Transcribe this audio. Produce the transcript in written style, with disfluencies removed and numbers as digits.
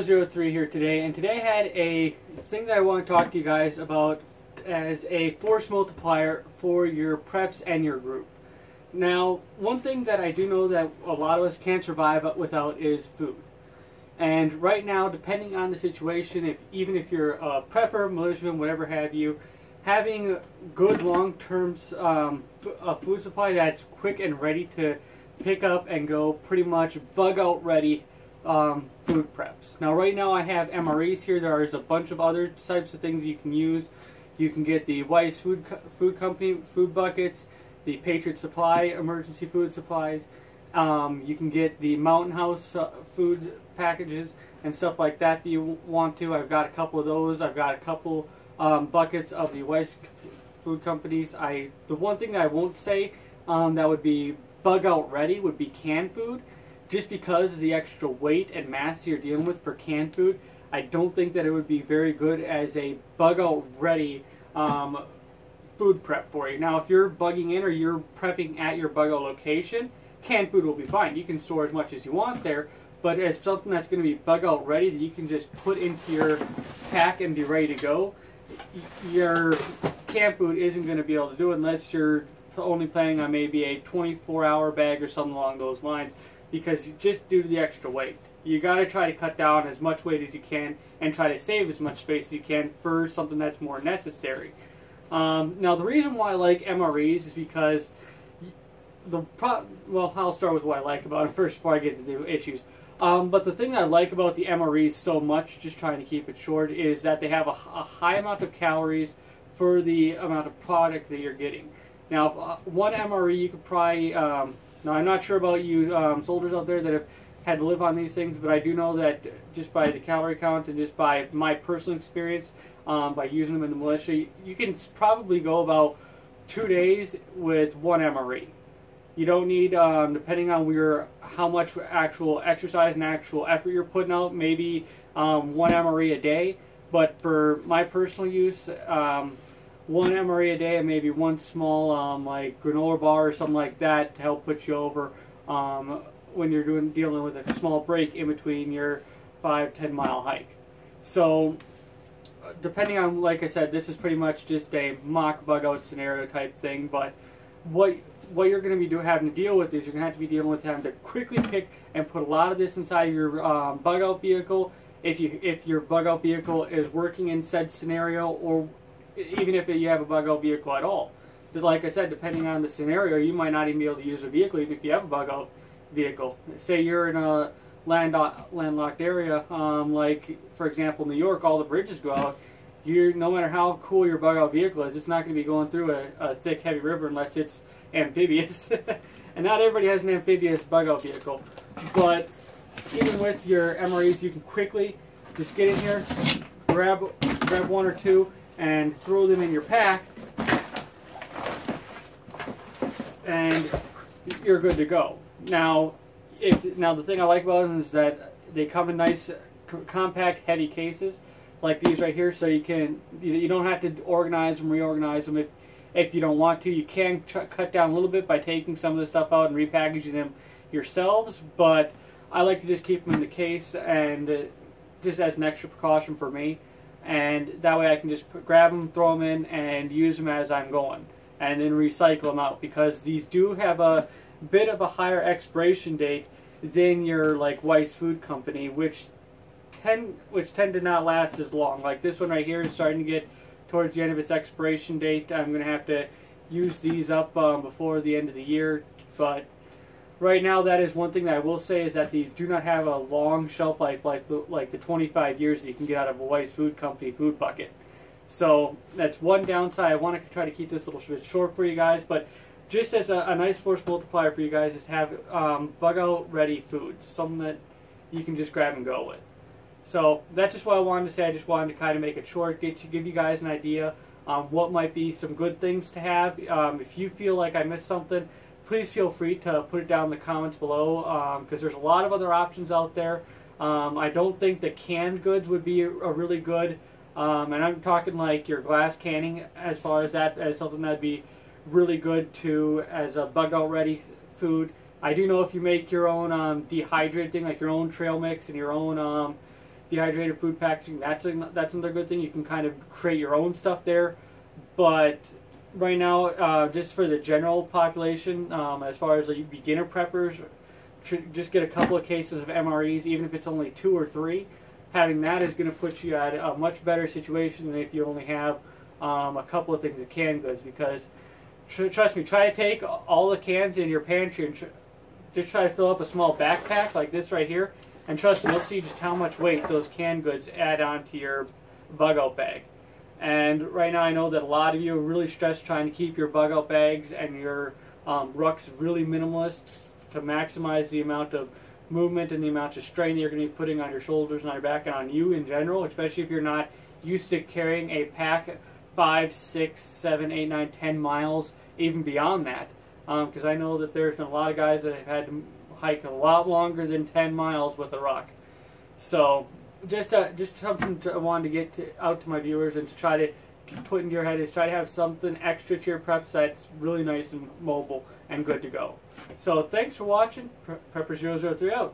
03 here today, and today I had a thing that I want to talk to you guys about as a force multiplier for your preps and your group. Now, one thing that I do know that a lot of us can't survive without is food. And right now, depending on the situation, even if you're a prepper, militiaman, whatever have you, having good long-term food supply that's quick and ready to pick up and go, pretty much bug-out ready food preps. Now right now I have MREs here. There's a bunch of other types of things you can use. You can get the Weiss Food Company food buckets, the Patriot Supply emergency food supplies. You can get the Mountain House food packages and stuff like that you want to. I've got a couple of those. I've got a couple buckets of the Weiss food companies. The one thing that I won't say that would be bug out ready would be canned food. Just because of the extra weight and mass you're dealing with for canned food, I don't think that it would be very good as a bug-out ready food prep for you. Now, if you're bugging in or you're prepping at your bug-out location, canned food will be fine. You can store as much as you want there, but as something that's going to be bug-out ready that you can just put into your pack and be ready to go, your canned food isn't going to be able to do it unless you're only planning on maybe a 24-hour bag or something along those lines. Because just due to the extra weight, you got to try to cut down as much weight as you can and try to save as much space as you can for something that's more necessary. Now, the reason why I like MREs is because well, I'll start with what I like about it first before I get into the issues. But the thing that I like about the MREs so much, just trying to keep it short, is that they have a high amount of calories for the amount of product that you're getting. Now, one MRE you could probably now, I'm not sure about you soldiers out there that have had to live on these things, but I do know that just by the calorie count and just by my personal experience, by using them in the militia, you can probably go about 2 days with one MRE. You don't need, depending on how much actual exercise and actual effort you're putting out, maybe one MRE a day. But for my personal use, one MRE a day and maybe one small like granola bar or something like that to help put you over when you're dealing with a small break in between your 5-10 mile hike. So depending on, like I said, this is pretty much just a mock bug out scenario type thing, but what you're going to be having to deal with is you're going to have to be dealing with having to quickly pick and put a lot of this inside of your bug out vehicle if your bug out vehicle is working in said scenario, or even if you have a bug-out vehicle at all. But like I said, depending on the scenario, you might not even be able to use a vehicle even if you have a bug-out vehicle. Say you're in a landlocked area, like, for example, New York, all the bridges go out. No matter how cool your bug-out vehicle is, it's not going to be going through a thick, heavy river unless it's amphibious. And not everybody has an amphibious bug-out vehicle. But even with your MREs, you can quickly just get in here, grab one or two, and throw them in your pack, and you're good to go. Now, the thing I like about them is that they come in nice, compact, heavy cases like these right here, so you don't have to organize them, reorganize them if you don't want to. You can cut down a little bit by taking some of the stuff out and repackaging them yourselves, but I like to just keep them in the case, and just as an extra precaution for me. And that way I can just grab them, throw them in, and use them as I'm going. And then recycle them out. Because these do have a bit of a higher expiration date than your like Weiss Food Company, which tend to not last as long. Like this one right here is starting to get towards the end of its expiration date. I'm going to have to use these up before the end of the year. But right now, that is one thing that I will say is that these do not have a long shelf life like the 25 years that you can get out of a Weiss Food Company food bucket. So that's one downside. I want to try to keep this a little bit short for you guys, but just as a nice force multiplier for you guys is have bug-out ready food, something that you can just grab and go with. So that's just what I wanted to say. I just wanted to kind of make it short, give you guys an idea what might be some good things to have. If you feel like I missed something, please feel free to put it down in the comments below, because there's a lot of other options out there. I don't think that canned goods would be a really good, and I'm talking like your glass canning as far as that, as something that'd be really good to as a bug out ready food. I do know if you make your own dehydrated thing, like your own trail mix and your own dehydrated food packaging. That's another good thing. You can kind of create your own stuff there. But right now, just for the general population, as far as like beginner preppers, just get a couple of cases of MREs, even if it's only 2 or 3. Having that is going to put you at a much better situation than if you only have a couple of things of canned goods. Because trust me, try to take all the cans in your pantry and just try to fill up a small backpack like this right here, and trust me, you'll see just how much weight those canned goods add on to your bug-out bag. And right now I know that a lot of you are really stressed trying to keep your bug-out bags and your rucks really minimalist to maximize the amount of movement and the amount of strain that you're going to be putting on your shoulders and on your back and on you in general, especially if you're not used to carrying a pack 5, 6, 7, 8, 9, 10 miles, even beyond that. Because I know that there's been a lot of guys that have had to hike a lot longer than 10 miles with a ruck. So just something I wanted to get out to my viewers and to try to put into your head is try to have something extra to your preps that's really nice and mobile and good to go. So thanks for watching. Prepper003 out.